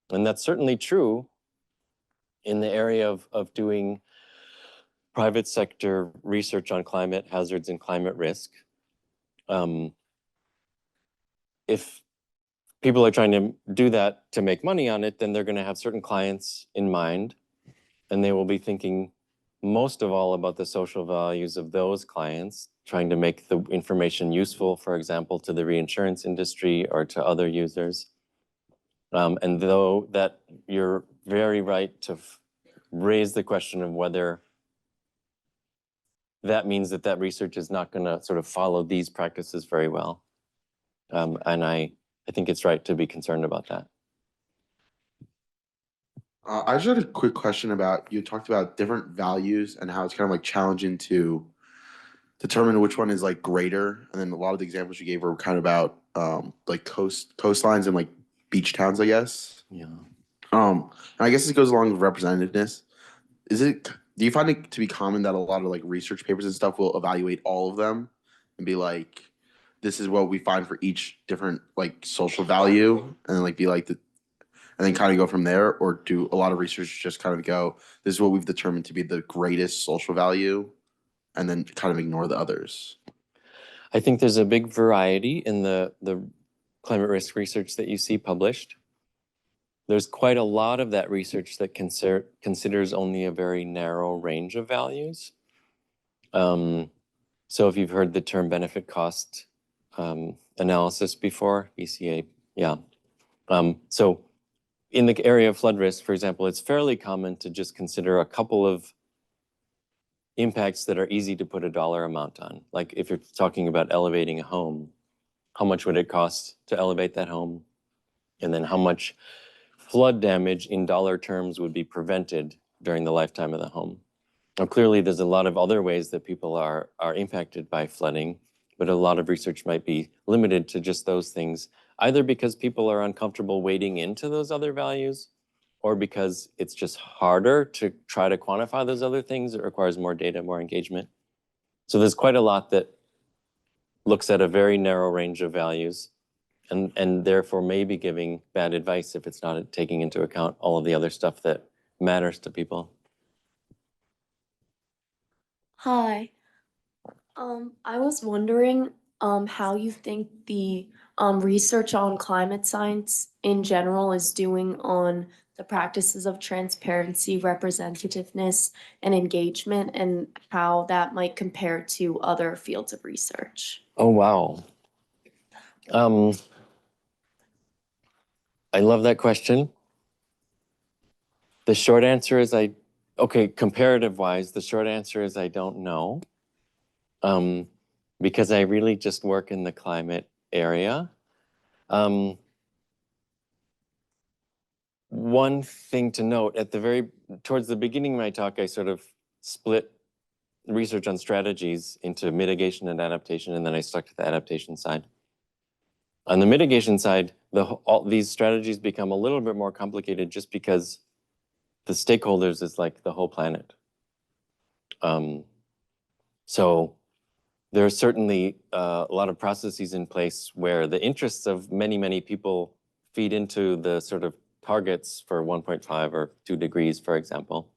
And that's certainly true in the area of doing private sector research on climate hazards and climate risk. If people are trying to do that to make money on it, then they're going to have certain clients in mind, and they will be thinking most of all about the social values of those clients, trying to make the information useful, for example, to the reinsurance industry or to other users. And though that you're very right to raise the question of whether that means that that research is not going to sort of follow these practices very well. And I think it's right to be concerned about that. I just had a quick question about, you talked about different values and how it's kind of like challenging to determine which one is like greater. And then a lot of the examples you gave were kind of about like coastlines and like beach towns, I guess. Yeah. And I guess this goes along with representativeness. Do you find it to be common that a lot of like research papers and stuff will evaluate all of them and be like, this is what we find for each different like social value, and then like be like and then kind of go from there? Or do a lot of research just kind of go, this is what we've determined to be the greatest social value, and then kind of ignore the others? I think there's a big variety in the climate risk research that you see published. There's quite a lot of that research that considers only a very narrow range of values. So if you've heard the term benefit cost analysis before, BCA, yeah. So in the area of flood risk, for example, it's fairly common to just consider a couple of impacts that are easy to put a dollar amount on. Like if you're talking about elevating a home, how much would it cost to elevate that home? And then how much flood damage in dollar terms would be prevented during the lifetime of the home? Now, clearly, there's a lot of other ways that people are impacted by flooding, but a lot of research might be limited to just those things, either because people are uncomfortable wading into those other values, or because it's just harder to try to quantify those other things. It requires more data, more engagement. So there's quite a lot that looks at a very narrow range of values and therefore may be giving bad advice if it's not taking into account all of the other stuff that matters to people. Hi. I was wondering how you think the research on climate science in general is doing on the practices of transparency, representativeness, and engagement, and how that might compare to other fields of research. Oh, wow. I love that question. The short answer is okay, comparative wise, the short answer is I don't know. Because I really just work in the climate area. One thing to note, towards the beginning of my talk, I sort of split research on strategies into mitigation and adaptation, and then I stuck to the adaptation side. On the mitigation side, all these strategies become a little bit more complicated just because the stakeholders is like the whole planet. So there are certainly a lot of processes in place where the interests of many, many people feed into the sort of targets for 1.5 or 2 degrees, for example.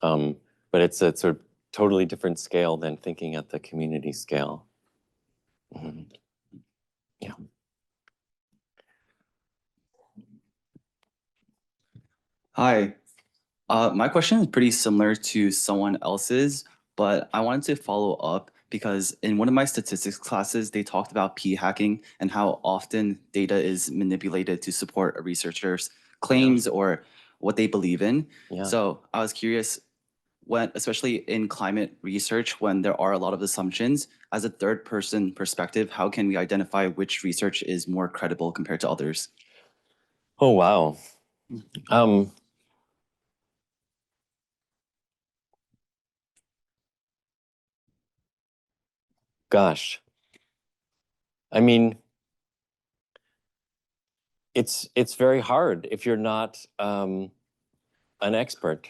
But it's a sort of totally different scale than thinking at the community scale. Yeah. Hi. My question is pretty similar to someone else's, but I wanted to follow up because in one of my statistics classes, they talked about p-hacking and how often data is manipulated to support a researcher's claims or what they believe in. Yeah. So I was curious, when, especially in climate research, when there are a lot of assumptions, as a third person perspective, how can we identify which research is more credible compared to others? Oh, wow. Gosh. I mean, it's very hard if you're not an expert.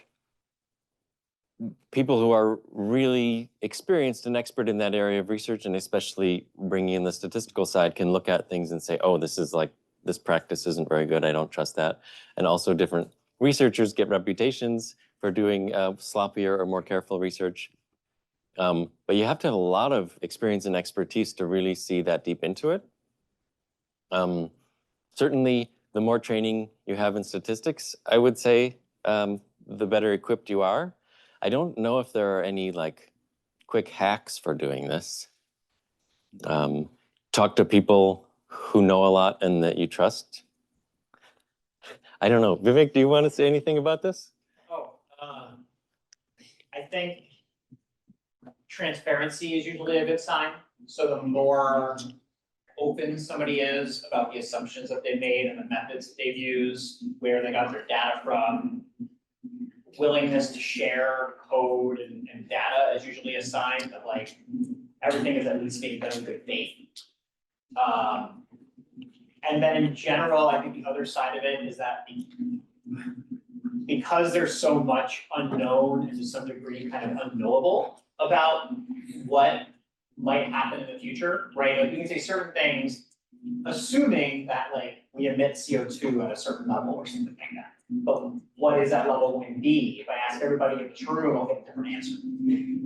People who are really experienced and expert in that area of research, and especially bringing in the statistical side, can look at things and say, oh, this practice isn't very good, I don't trust that. And also different researchers get reputations for doing sloppier or more careful research. But you have to have a lot of experience and expertise to really see that deep into it. Certainly, the more training you have in statistics, I would say, the better equipped you are. I don't know if there are any like quick hacks for doing this. Talk to people who know a lot and that you trust. I don't know. Vivek, do you want to say anything about this? Oh, I think transparency is usually a good sign. So the more open somebody is about the assumptions that they made and the methods that they've used, where they got their data from, willingness to share code and data is usually a sign that like everything is at least being done in good faith. And then in general, I think the other side of it is that because there's so much unknown and to some degree kind of unknowable about what might happen in the future, right? Like we can say certain things, assuming that like we emit CO2 at a certain level or something like that. But what is that level going to be? If I ask everybody if it's true, I'll get a different answer.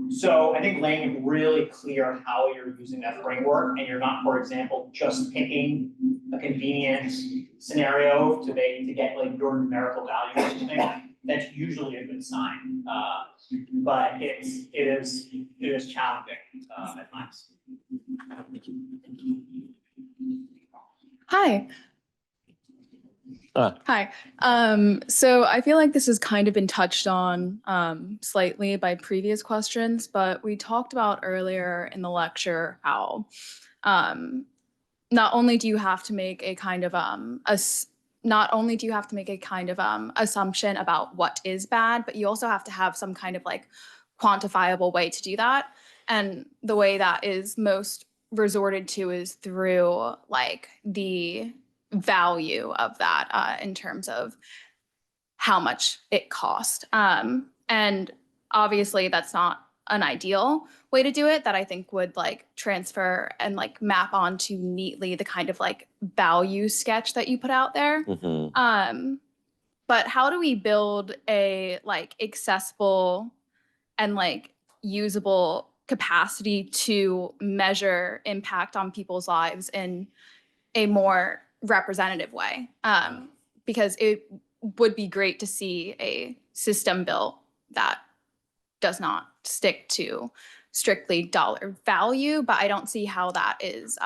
So I think laying it really clear how you're using that framework, and you're not, for example, just picking a convenient scenario to get like your numerical value or something, that's usually a good sign. But it is challenging at times. Hi. Hi. So I feel like this has kind of been touched on slightly by previous questions, but we talked about earlier in the lecture how not only do you have to make a kind of assumption about what is bad, but you also have to have some kind of like quantifiable way to do that. And the way that is most resorted to is through like the value of that in terms of how much it cost. And obviously that's not an ideal way to do it that I think would like transfer and like map onto neatly the kind of like value sketch that you put out there. But how do we build a like accessible and like usable capacity to measure impact on people's lives in a more representative way? Because it would be great to see a system built that does not stick to strictly dollar value, but I don't see how that is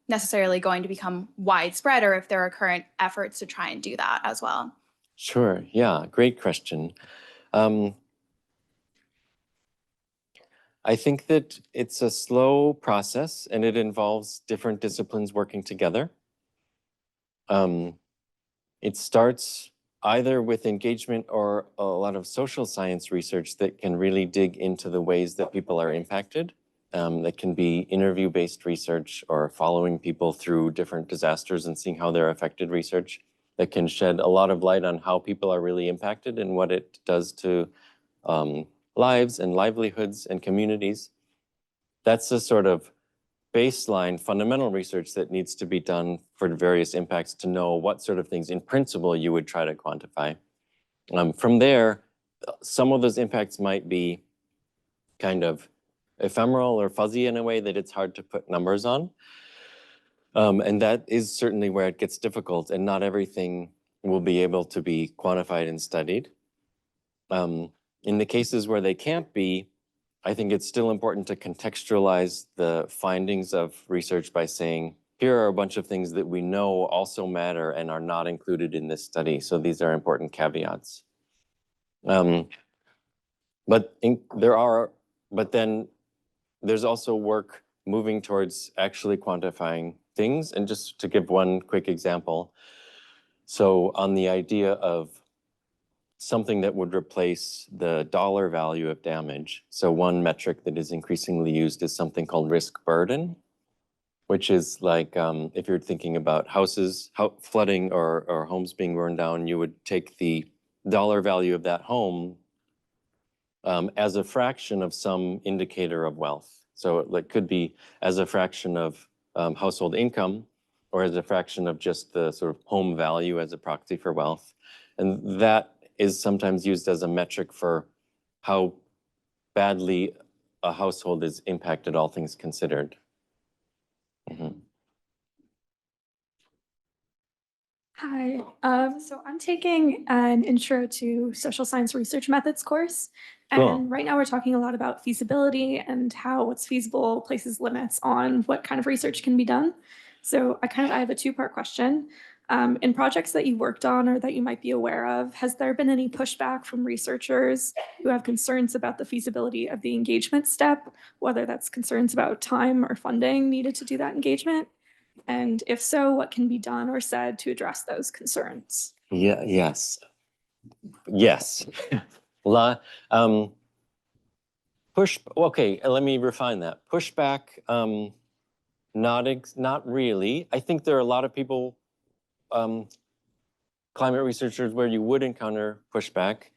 necessarily going to become widespread, or if there are current efforts to try and do that as well. Sure, yeah, great question. I think that it's a slow process and it involves different disciplines working together. It starts either with engagement or a lot of social science research that can really dig into the ways that people are impacted. That can be interview-based research or following people through different disasters and seeing how they're affected research. that can shed a lot of light on how people are really impacted and what it does to lives and livelihoods and communities. That's the sort of baseline fundamental research that needs to be done for various impacts to know what sort of things in principle you would try to quantify. From there, some of those impacts might be kind of ephemeral or fuzzy in a way that it's hard to put numbers on. And that is certainly where it gets difficult, and not everything will be able to be quantified and studied. In the cases where they can't be, I think it's still important to contextualize the findings of research by saying, here are a bunch of things that we know also matter and are not included in this study. So these are important caveats. But then there's also work moving towards actually quantifying things. And just to give one quick example, so on the idea of something that would replace the dollar value of damage. So one metric that is increasingly used is something called risk burden, which is like if you're thinking about houses, flooding or homes being burned down, you would take the dollar value of that home as a fraction of some indicator of wealth. So it could be as a fraction of household income, or as a fraction of just the sort of home value as a proxy for wealth. And that is sometimes used as a metric for how badly a household is impacted, all things considered. Hi, so I'm taking an intro to social science research methods course. And Cool. right now we're talking a lot about feasibility and how what's feasible places limits on what kind of research can be done. So I have a two-part question. In projects that you worked on or that you might be aware of, has there been any pushback from researchers who have concerns about the feasibility of the engagement step, whether that's concerns about time or funding needed to do that engagement? And if so, what can be done or said to address those concerns? Yeah, yes. Okay, let me refine that. Pushback, not really. I think there are a lot of people, climate researchers, where you would encounter pushback.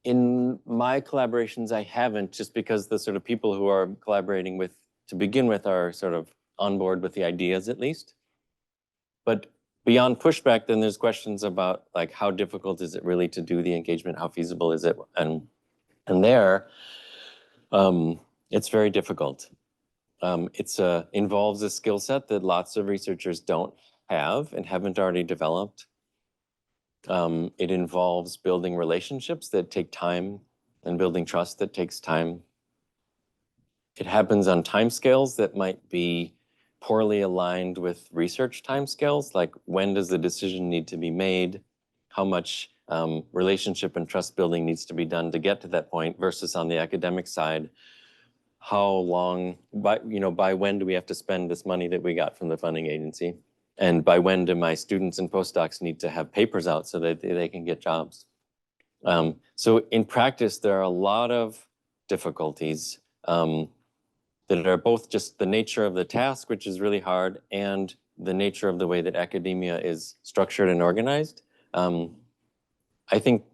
In my collaborations, I haven't, just because the sort of people who are collaborating with, to begin with, are sort of on board with the ideas at least. But beyond pushback, then there's questions about like how difficult is it really to do the engagement? How feasible is it? And there, it's very difficult. It involves a skill set that lots of researchers don't have and haven't already developed. It involves building relationships that take time and building trust that takes time. It happens on timescales that might be poorly aligned with research timescales, like when does the decision need to be made, how much relationship and trust building needs to be done to get to that point, versus on the academic side, how long, by when do we have to spend this money that we got from the funding agency? And by when do my students and postdocs need to have papers out so that they can get jobs? So in practice, there are a lot of difficulties that are both just the nature of the task, which is really hard, and the nature of the way that academia is structured and organized. I think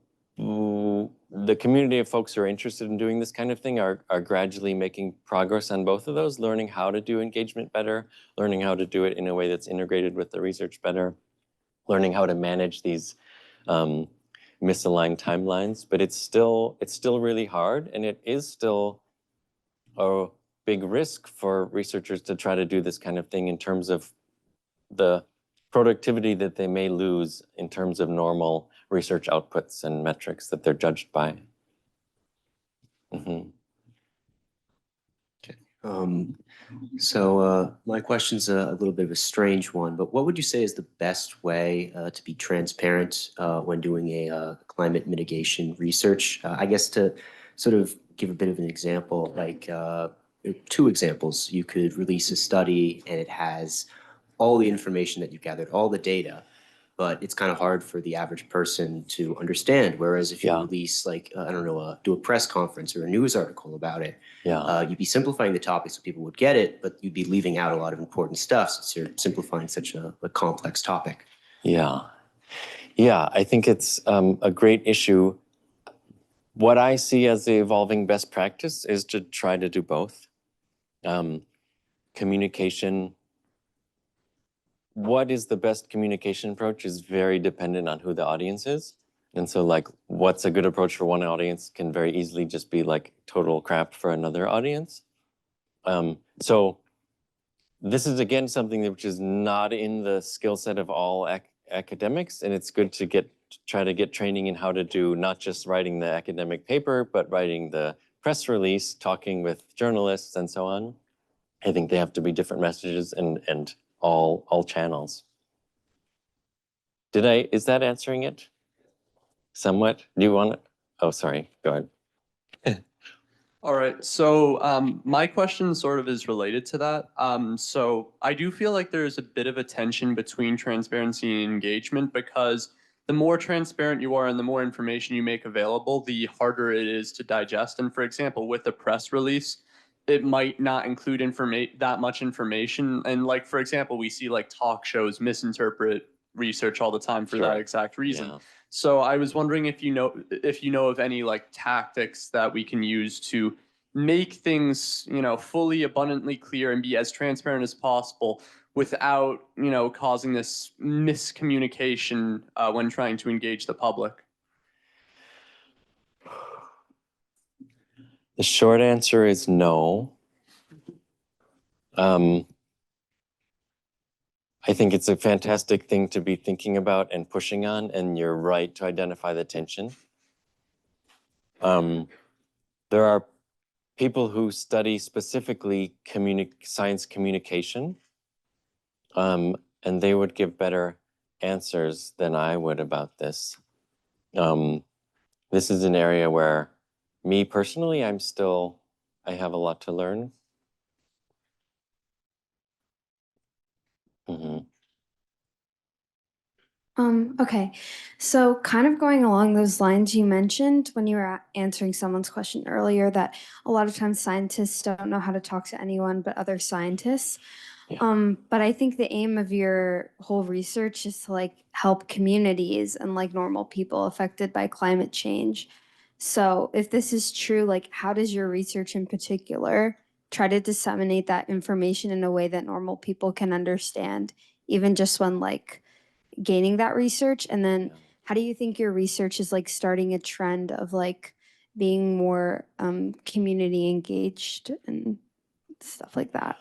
the community of folks who are interested in doing this kind of thing are gradually making progress on both of those, learning how to do engagement better, learning how to do it in a way that's integrated with the research better, learning how to manage these misaligned timelines. But it's still really hard, and it is still a big risk for researchers to try to do this kind of thing in terms of the productivity that they may lose in terms of normal research outputs and metrics that they're judged by. My question's a little bit of a strange one, but what would you say is the best way to be transparent when doing a climate mitigation research? I guess to sort of give a bit of an example, like two examples. You could release a study and it has all the information that you've gathered, all the data, but it's kind of hard for the average person to understand. Whereas if you release, like, do a press conference or a news article about it, you'd be simplifying the topic so people would get it, but you'd be leaving out a lot of important stuff since you're simplifying such a complex topic. Yeah. Yeah, I think it's a great issue. What I see as the evolving best practice is to try to do both. Communication, what is the best communication approach is very dependent on who the audience is. And so like what's a good approach for one audience can very easily just be like total crap for another audience. So this is again something which is not in the skill set of all academics, and it's good to try to get training in how to do not just writing the academic paper, but writing the press release, talking with journalists and so on. I think they have to be different messages and all channels. Is that answering it? Somewhat? Do you want to? Oh, sorry, go ahead. All right, so my question sort of is related to that. So I do feel like there's a bit of a tension between transparency and engagement, because the more transparent you are and the more information you make available, the harder it is to digest. And for example, with a press release, it might not include that much information. And like, for example, we see like talk shows misinterpret research all the time for that exact reason. Yeah. So I was wondering if you know of any like tactics that we can use to make things, fully abundantly clear and be as transparent as possible without, causing this miscommunication when trying to engage the public. The short answer is no. I think it's a fantastic thing to be thinking about and pushing on, and you're right to identify the tension. There are people who study specifically science communication, and they would give better answers than I would about this. This is an area where me personally, I have a lot to learn. Okay, so kind of going along those lines, you mentioned when you were answering someone's question earlier that a lot of times scientists don't know how to talk to anyone but other scientists. But I think the aim of your whole research is to like help communities and like normal people affected by climate change. So if this is true, like how does your research in particular try to disseminate that information in a way that normal people can understand, even just when like gaining that research? And then how do you think your research is like starting a trend of like being more community engaged and stuff like that?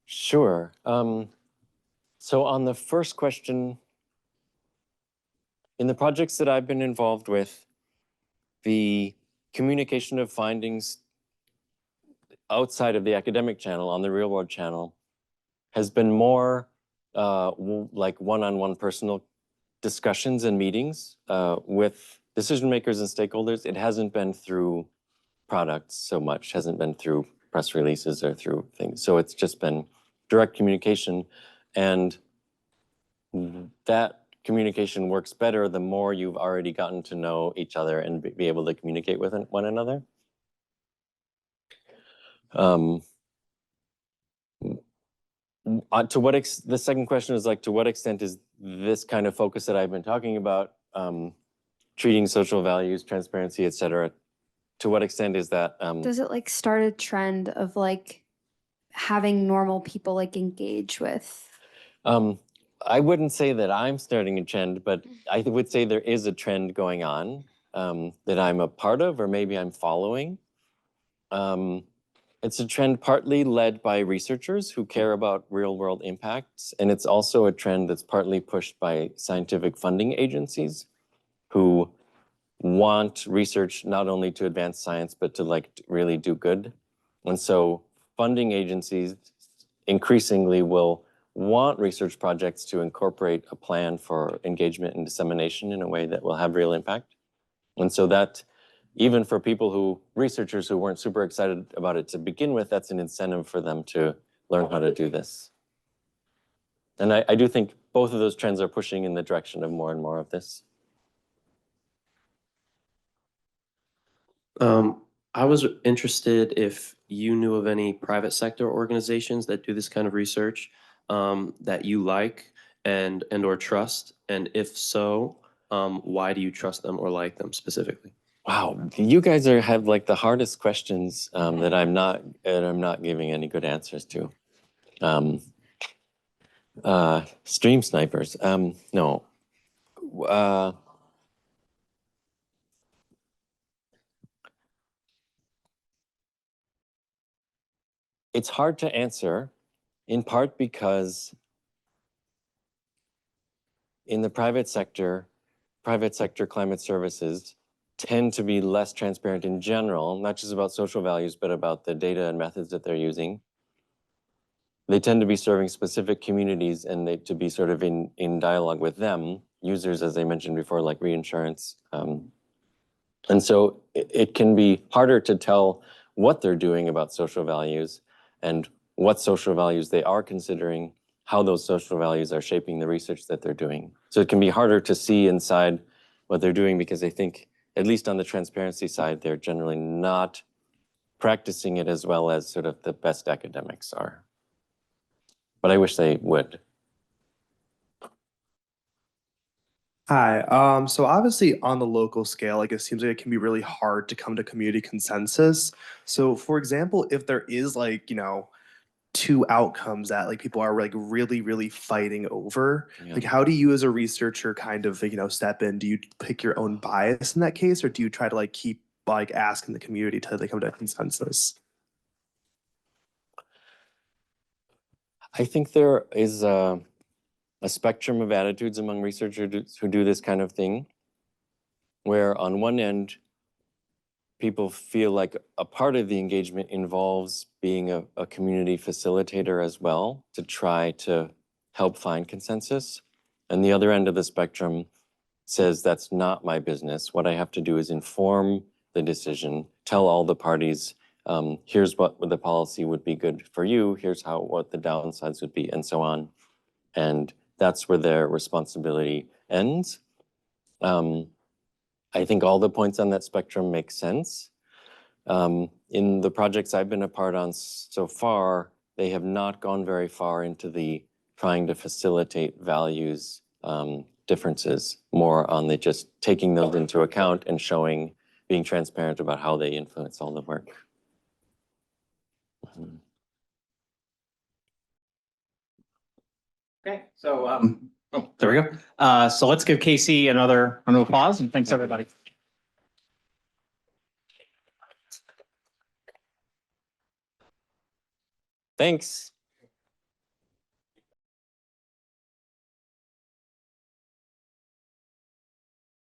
Sure. So on the first question, in the projects that I've been involved with, the communication of findings outside of the academic channel, on the real world channel, has been more like one-on-one personal discussions and meetings with decision makers and stakeholders. It hasn't been through products so much, hasn't been through press releases or through things. So it's just been direct communication, and that communication works better the more you've already gotten to know each other and be able to communicate with one another. The second question is like, to what extent is this kind of focus that I've been talking about, treating social values, transparency, et cetera, to what extent is that? Does it like start a trend of like having normal people like engage with? I wouldn't say that I'm starting a trend, but I would say there is a trend going on that I'm a part of, or maybe I'm following. It's a trend partly led by researchers who care about real world impacts. And it's also a trend that's partly pushed by scientific funding agencies who want research not only to advance science, but to like really do good. And so funding agencies increasingly will want research projects to incorporate a plan for engagement and dissemination in a way that will have real impact. And so that, even for researchers who weren't super excited about it to begin with, that's an incentive for them to learn how to do this. And I do think both of those trends are pushing in the direction of more and more of this. I was interested if you knew of any private sector organizations that do this kind of research that you like and or trust, and if so, Why do you trust them or like them specifically? Wow, you guys have like the hardest questions that I'm not giving any good answers to. Stream snipers. No. It's hard to answer, in part because in the private sector climate services tend to be less transparent in general, not just about social values, but about the data and methods that they're using. They tend to be serving specific communities and to be sort of in dialogue with them, users, as I mentioned before, like reinsurance. And so it can be harder to tell what they're doing about social values and what social values they are considering, how those social values are shaping the research that they're doing. So it can be harder to see inside what they're doing because I think, at least on the transparency side, they're generally not practicing it as well as sort of the best academics are. But I wish they would. Hi. So obviously on the local scale, like it seems like it can be really hard to come to community consensus. So for example, if there is like, two outcomes that like people are like really, really fighting over, Yeah. like how do you as a researcher kind of, step in? Do you pick your own bias in that case, or do you try to like keep like asking the community till they come to a consensus? I think there is a spectrum of attitudes among researchers who do this kind of thing, where on one end, people feel like a part of the engagement involves being a community facilitator as well to try to help find consensus. And the other end of the spectrum says that's not my business. What I have to do is inform the decision, tell all the parties, here's what the policy would be good for you, here's what the downsides would be, and so on. And that's where their responsibility ends. I think all the points on that spectrum make sense. In the projects I've been a part on so far, they have not gone very far into the trying to facilitate values differences, more on the just taking those into account and being transparent about how they influence all the work. Okay, so there we go. So let's give Casey another applause, and thanks everybody. Thanks.